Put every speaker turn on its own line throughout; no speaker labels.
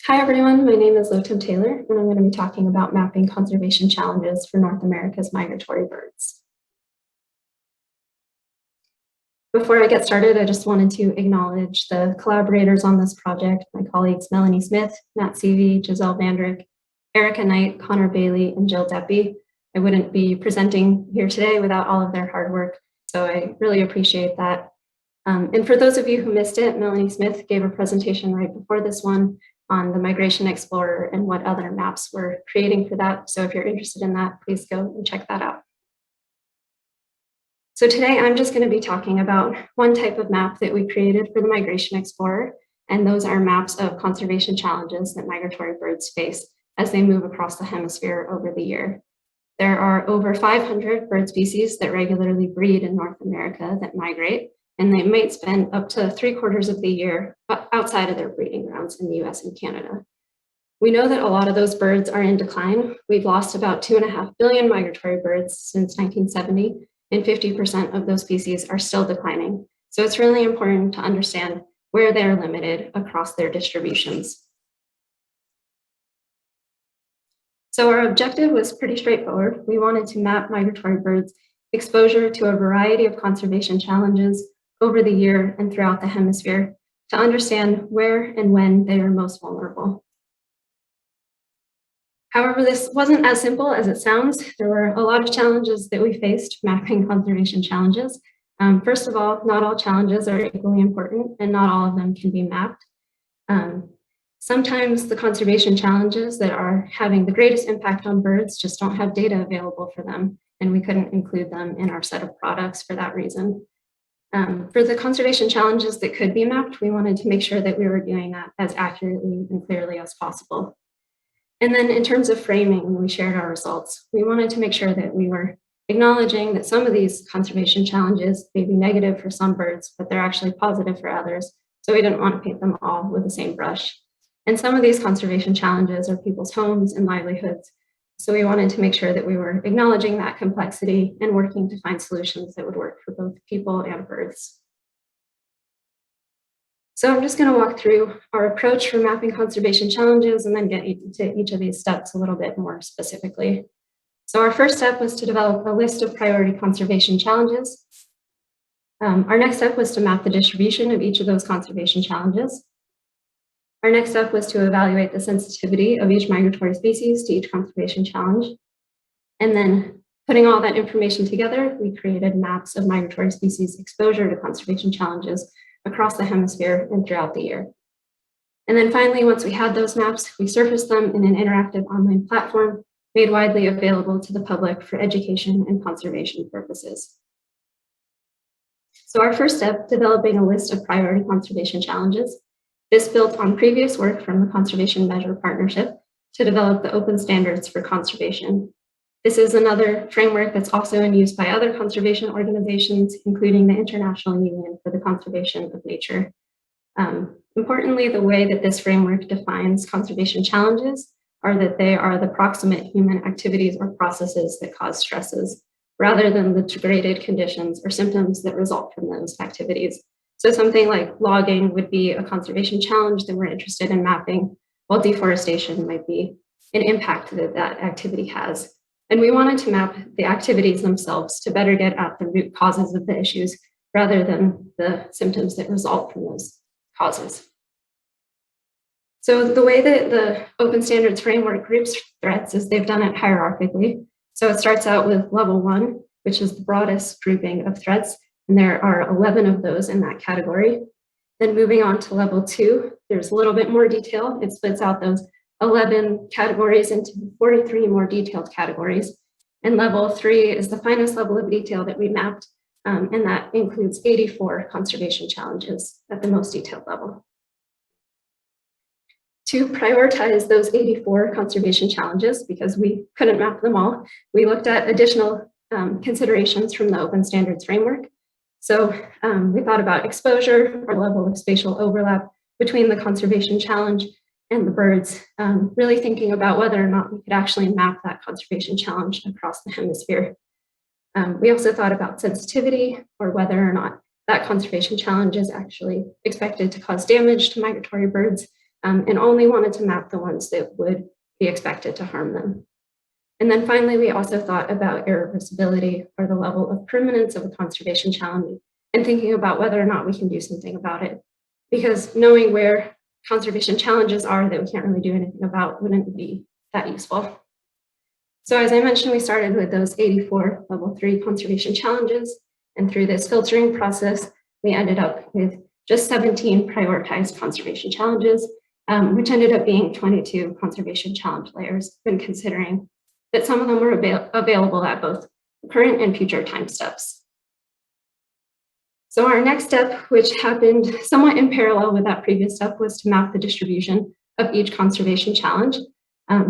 Hi everyone, my name is Lotem Taylor, and I'm going to be talking about mapping conservation challenges for North America's migratory birds. Before I get started, I just wanted to acknowledge the collaborators on this project, my colleagues Melanie Smith, Seavy, Giselle Vandrick, Erika Knight, Connor Bailey, and Jill Deppe. I wouldn't be presenting here today without all of their hard work, so I really appreciate that. And for those of you who missed it, Melanie Smith gave a presentation right before this one on the Migration Explorer and what other maps we're creating for that. So if you're interested in that, please go and check that out. So today I'm just going to be talking about one type of map that we created for the Migration Explorer, and those are maps of conservation challenges that migratory birds face as they move across the hemisphere over the year. There are over 500 bird species that regularly breed in North America that migrate, and they might spend up to 3/4 of the year outside of their breeding grounds in the US and Canada. We know that a lot of those birds are in decline. We've lost about 2.5 billion migratory birds since 1970, and 50% of those species are still declining. So it's really important to understand where they're limited across their distributions. So our objective was pretty straightforward. We wanted to map migratory birds' exposure to a variety of conservation challenges over the year and throughout the hemisphere to understand where and when they are most vulnerable. However, this wasn't as simple as it sounds. There were a lot of challenges that we faced mapping conservation challenges. First of all, not all challenges are equally important and not all of them can be mapped. Sometimes the conservation challenges that are having the greatest impact on birds just don't have data available for them, and we couldn't include them in our set of products for that reason. For the conservation challenges that could be mapped, we wanted to make sure that we were doing that as accurately and clearly as possible. And then in terms of framing, when we shared our results, we wanted to make sure that we were acknowledging that some of these conservation challenges may be negative for some birds, but they're actually positive for others. So we didn't want to paint them all with the same brush. And some of these conservation challenges are people's homes and livelihoods. So we wanted to make sure that we were acknowledging that complexity and working to find solutions that would work for both people and birds. So I'm just going to walk through our approach for mapping conservation challenges and then get into each of these steps a little bit more specifically. So our first step was to develop a list of priority conservation challenges. Our next step was to map the distribution of each of those conservation challenges. Our next step was to evaluate the sensitivity of each migratory species to each conservation challenge. And then putting all that information together, we created maps of migratory species exposure to conservation challenges across the hemisphere and throughout the year. And then finally, once we had those maps, we surfaced them in an interactive online platform made widely available to the public for education and conservation purposes. So our first step, developing a list of priority conservation challenges. This built on previous work from the Conservation Measure Partnership to develop the open standards for conservation. This is another framework that's also in use by other conservation organizations, including the International Union for the Conservation of Nature. Importantly, the way that this framework defines conservation challenges are that they are the proximate human activities or processes that cause stresses, rather than the degraded conditions or symptoms that result from those activities. So something like logging would be a conservation challenge that we're interested in mapping, while deforestation might be an impact that that activity has. And we wanted to map the activities themselves to better get at the root causes of the issues rather than the symptoms that result from those causes. So the way that the Open Standards Framework groups threats is they've done it hierarchically. So it starts out with level 1, which is the broadest grouping of threats, and there are 11 of those in that category. Then moving on to level 2, there's a little bit more detail. It splits out those 11 categories into 43 more detailed categories. And level 3 is the finest level of detail that we mapped, and that includes 84 conservation challenges at the most detailed level. To prioritize those 84 conservation challenges, because we couldn't map them all, we looked at additional considerations from the Open Standards Framework. So we thought about exposure, or level of spatial overlap between the conservation challenge and the birds, really thinking about whether or not we could actually map that conservation challenge across the hemisphere. We also thought about sensitivity, or whether or not that conservation challenge is actually expected to cause damage to migratory birds, and only wanted to map the ones that would be expected to harm them. And then finally, we also thought about irreversibility, or the level of permanence of a conservation challenge, and thinking about whether or not we can do something about it. Because knowing where conservation challenges are that we can't really do anything about wouldn't be that useful. So as I mentioned, we started with those 84 level 3 conservation challenges. And through this filtering process, we ended up with just 17 prioritized conservation challenges, which ended up being 22 conservation challenge layers when considering that some of them were available at both current and future time steps. So our next step, which happened somewhat in parallel with that previous step, was to map the distribution of each conservation challenge.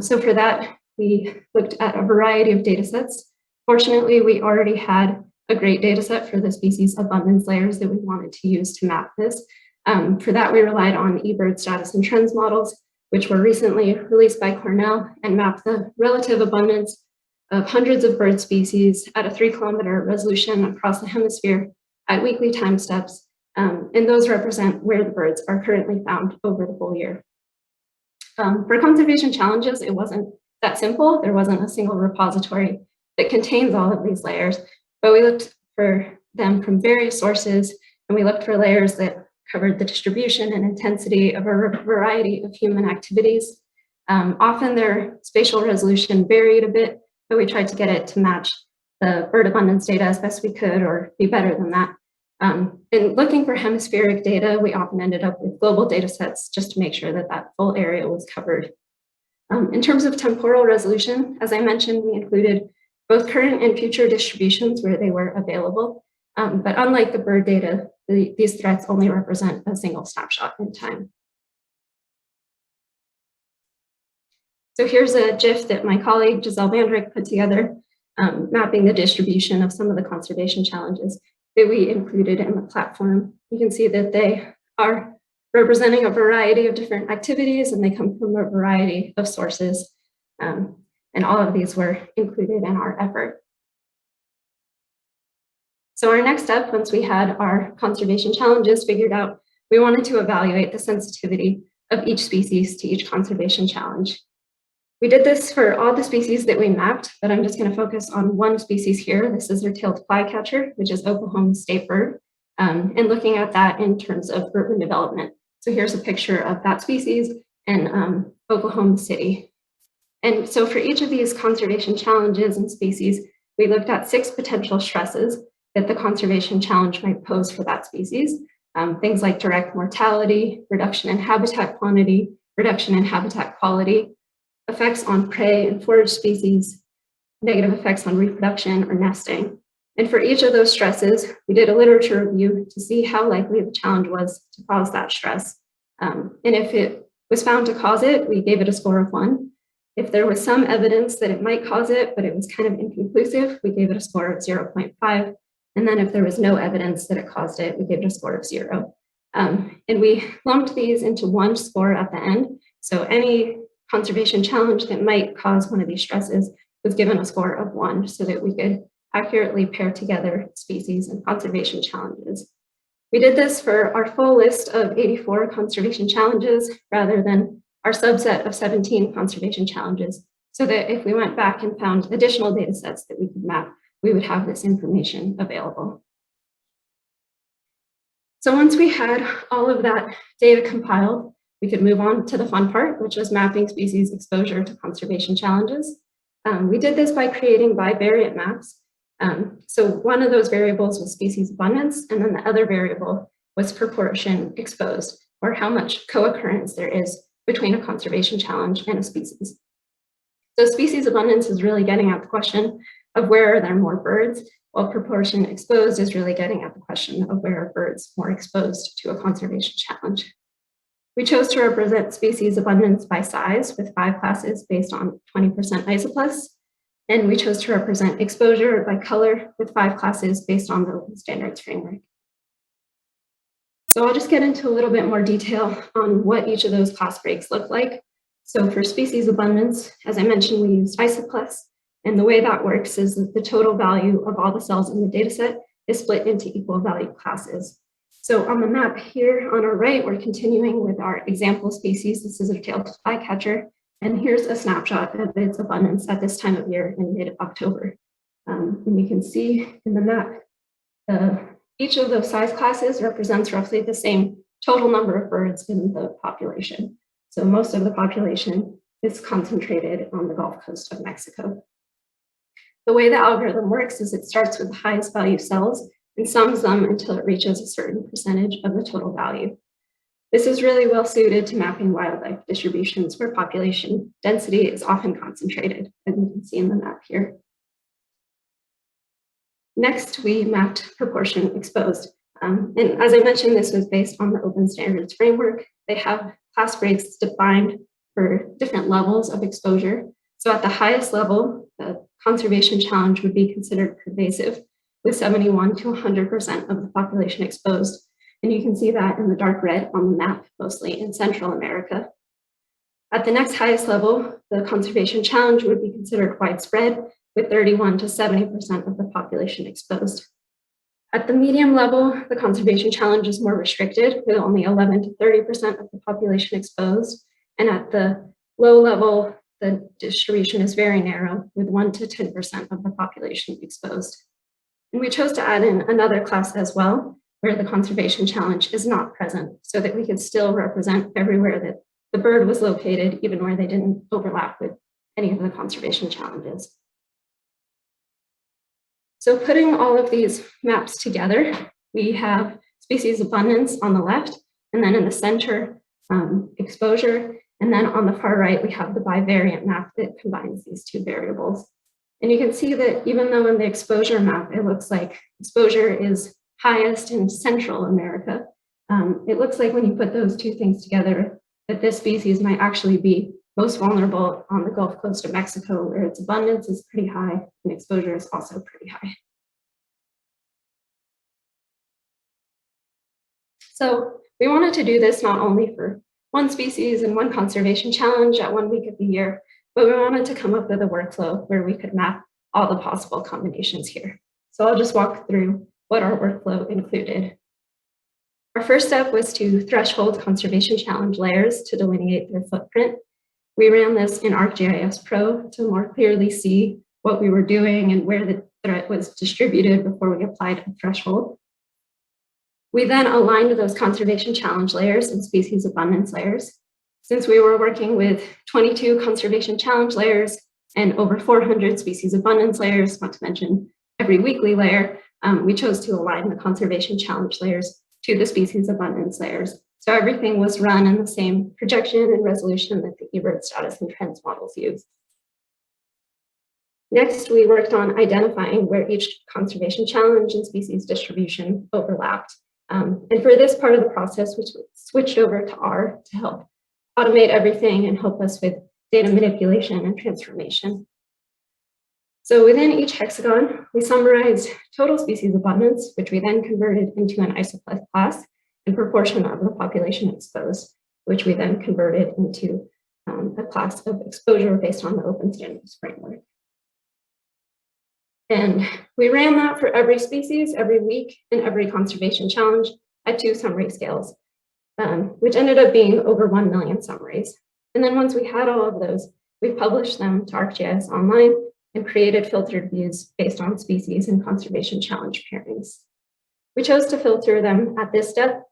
So for that, we looked at a variety of data sets. Fortunately, we already had a great data set for the species abundance layers that we wanted to use to map this. For that, we relied on eBird status and trends models, which were recently released by Cornell and mapped the relative abundance of hundreds of bird species at a 3-kilometer resolution across the hemisphere at weekly time steps. And those represent where the birds are currently found over the whole year. For conservation challenges, it wasn't that simple. There wasn't a single repository that contains all of these layers, but we looked for them from various sources, and we looked for layers that covered the distribution and intensity of a variety of human activities. Often their spatial resolution varied a bit, but we tried to get it to match the bird abundance data as best we could, or be better than that. In looking for hemispheric data, we often ended up with global data sets just to make sure that that full area was covered. In terms of temporal resolution, as I mentioned, we included both current and future distributions where they were available. But unlike the bird data, these threats only represent a single snapshot in time. So here's a GIF that my colleague Giselle Vandrick put together, mapping the distribution of some of the conservation challenges that we included in the platform. You can see that they are representing a variety of different activities, and they come from a variety of sources. And all of these were included in our effort. So our next step, once we had our conservation challenges figured out, we wanted to evaluate the sensitivity of each species to each conservation challenge. We did this for all the species that we mapped, but I'm just going to focus on one species here. This is our tailed flycatcher, which is Oklahoma's state bird, and looking at that in terms of urban development. So here's a picture of that species in Oklahoma City. And so for each of these conservation challenges and species, we looked at 6 potential stresses that the conservation challenge might pose for that species. Things like direct mortality, reduction in habitat quantity, reduction in habitat quality, effects on prey and forage species, negative effects on reproduction or nesting. And for each of those stresses, we did a literature review to see how likely the challenge was to cause that stress. And if it was found to cause it, we gave it a score of 1. If there was some evidence that it might cause it, but it was kind of inconclusive, we gave it a score of 0.5. And then if there was no evidence that it caused it, we gave it a score of 0. And we lumped these into one score at the end. So any conservation challenge that might cause one of these stresses was given a score of 1 so that we could accurately pair together species and conservation challenges. We did this for our full list of 84 conservation challenges rather than our subset of 17 conservation challenges, so that if we went back and found additional data sets that we could map, we would have this information available. So once we had all of that data compiled, we could move on to the fun part, which was mapping species exposure to conservation challenges. We did this by creating bivariate maps. So one of those variables was species abundance, and then the other variable was proportion exposed, or how much co-occurrence there is between a conservation challenge and a species. So species abundance is really getting at the question of where are there more birds, while proportion exposed is really getting at the question of where are birds more exposed to a conservation challenge. We chose to represent species abundance by size with 5 classes based on 20% isoplus, and we chose to represent exposure by color with 5 classes based on the Open Standards framework. So I'll just get into a little bit more detail on what each of those class breaks look like. So for species abundance, as I mentioned, we used isoplus, and the way that works is that the total value of all the cells in the data set is split into equal value classes. So on the map here on our right, we're continuing with our example species. This is a tailed flycatcher, and here's a snapshot of its abundance at this time of year in mid-October. And you can see in the map, each of those size classes represents roughly the same total number of birds in the population. So most of the population is concentrated on the Gulf Coast of Mexico. The way the algorithm works is it starts with the highest value cells and sums them until it reaches a certain percentage of the total value. This is really well suited to mapping wildlife distributions where population density is often concentrated, as you can see in the map here. Next, we mapped proportion exposed. And as I mentioned, this was based on the open standards framework. They have class breaks defined for different levels of exposure. So at the highest level, the conservation challenge would be considered pervasive, with 71 to 100% of the population exposed. And you can see that in the dark red on the map, mostly in Central America. At the next highest level, the conservation challenge would be considered widespread, with 31 to 70% of the population exposed. At the medium level, the conservation challenge is more restricted, with only 11 to 30% of the population exposed. And at the low level, the distribution is very narrow, with 1 to 10% of the population exposed. And we chose to add in another class as well, where the conservation challenge is not present, so that we could still represent everywhere that the bird was located, even where they didn't overlap with any of the conservation challenges. So putting all of these maps together, we have species abundance on the left, and then in the center, exposure, and then on the far right, we have the bivariate map that combines these two variables. And you can see that even though in the exposure map, it looks like exposure is highest in Central America, it looks like when you put those two things together, that this species might actually be most vulnerable on the Gulf Coast of Mexico, where its abundance is pretty high and exposure is also pretty high. So we wanted to do this not only for one species and one conservation challenge at 1 week of the year, but we wanted to come up with a workflow where we could map all the possible combinations here. So I'll just walk through what our workflow included. Our first step was to threshold conservation challenge layers to delineate their footprint. We ran this in ArcGIS Pro to more clearly see what we were doing and where the threat was distributed before we applied a threshold. We then aligned those conservation challenge layers and species abundance layers. Since we were working with 22 conservation challenge layers and over 400 species abundance layers, not to mention every weekly layer, we chose to align the conservation challenge layers to the species abundance layers. So everything was run in the same projection and resolution that the eBird status and trends models use. Next, we worked on identifying where each conservation challenge and species distribution overlapped. And for this part of the process, we switched over to R to help automate everything and help us with data manipulation and transformation. So within each hexagon, we summarized total species abundance, which we then converted into an isoplex class and proportion of the population exposed, which we then converted into a class of exposure based on the open standards framework. And we ran that for every species, every week, and every conservation challenge at 2 summary scales, which ended up being over 1 million summaries. And then once we had all of those, we published them to ArcGIS Online and created filtered views based on species and conservation challenge pairings. We chose to filter them at this step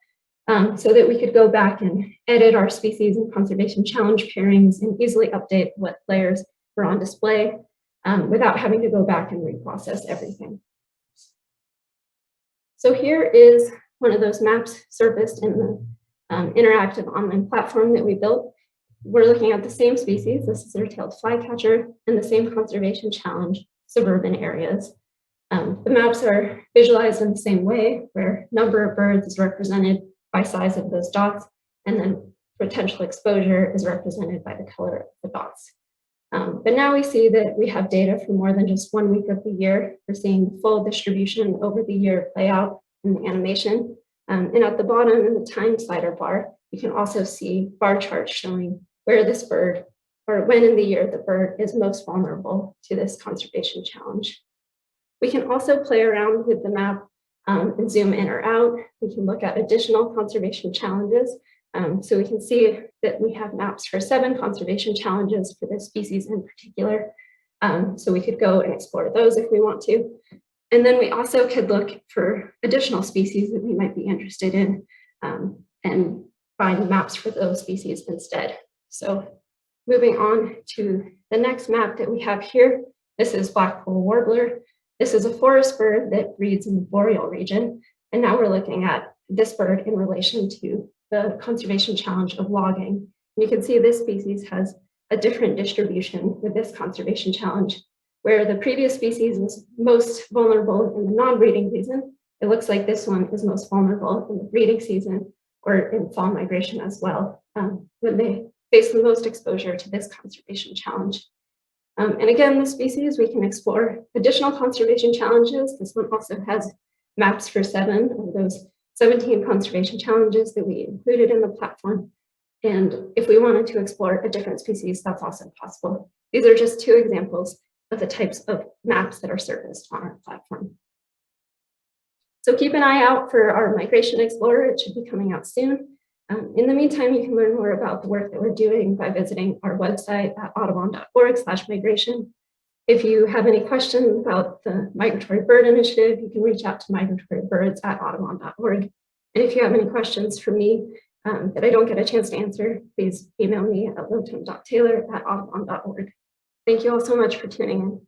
so that we could go back and edit our species and conservation challenge pairings and easily update what layers were on display without having to go back and reprocess everything. So here is one of those maps surfaced in the interactive online platform that we built. We're looking at the same species, this is our tailed flycatcher, and the same conservation challenge, suburban areas. The maps are visualized in the same way, where number of birds is represented by size of those dots, and then potential exposure is represented by the color of the dots. But now we see that we have data for more than just 1 week of the year. We're seeing full distribution over the year play out in the animation. And at the bottom in the time slider bar, you can also see bar charts showing where this bird, or when in the year the bird is most vulnerable to this conservation challenge. We can also play around with the map and zoom in or out. We can look at additional conservation challenges. So we can see that we have maps for 7 conservation challenges for this species in particular. So we could go and explore those if we want to. And then we also could look for additional species that we might be interested in and find maps for those species instead. So moving on to the next map that we have here, this is Blackpoll warbler. This is a forest bird that breeds in the boreal region. And now we're looking at this bird in relation to the conservation challenge of logging. And you can see this species has a different distribution with this conservation challenge, where the previous species was most vulnerable in the non-breeding season. It looks like this one is most vulnerable in the breeding season or in fall migration as well, when they face the most exposure to this conservation challenge. And again, this species, we can explore additional conservation challenges. This one also has maps for 7 of those 17 conservation challenges that we included in the platform. And if we wanted to explore a different species, that's also possible. These are just 2 examples of the types of maps that are surfaced on our platform. So keep an eye out for our Migration Explorer. It should be coming out soon. In the meantime, you can learn more about the work that we're doing by visiting our website at audubon.org/migration. If you have any questions about the Migratory Bird Initiative, you can reach out to migratory-birds@audubon.org. And if you have any questions for me that I don't get a chance to answer, please email me at lotem.taylor@audubon.org. Thank you all so much for tuning in.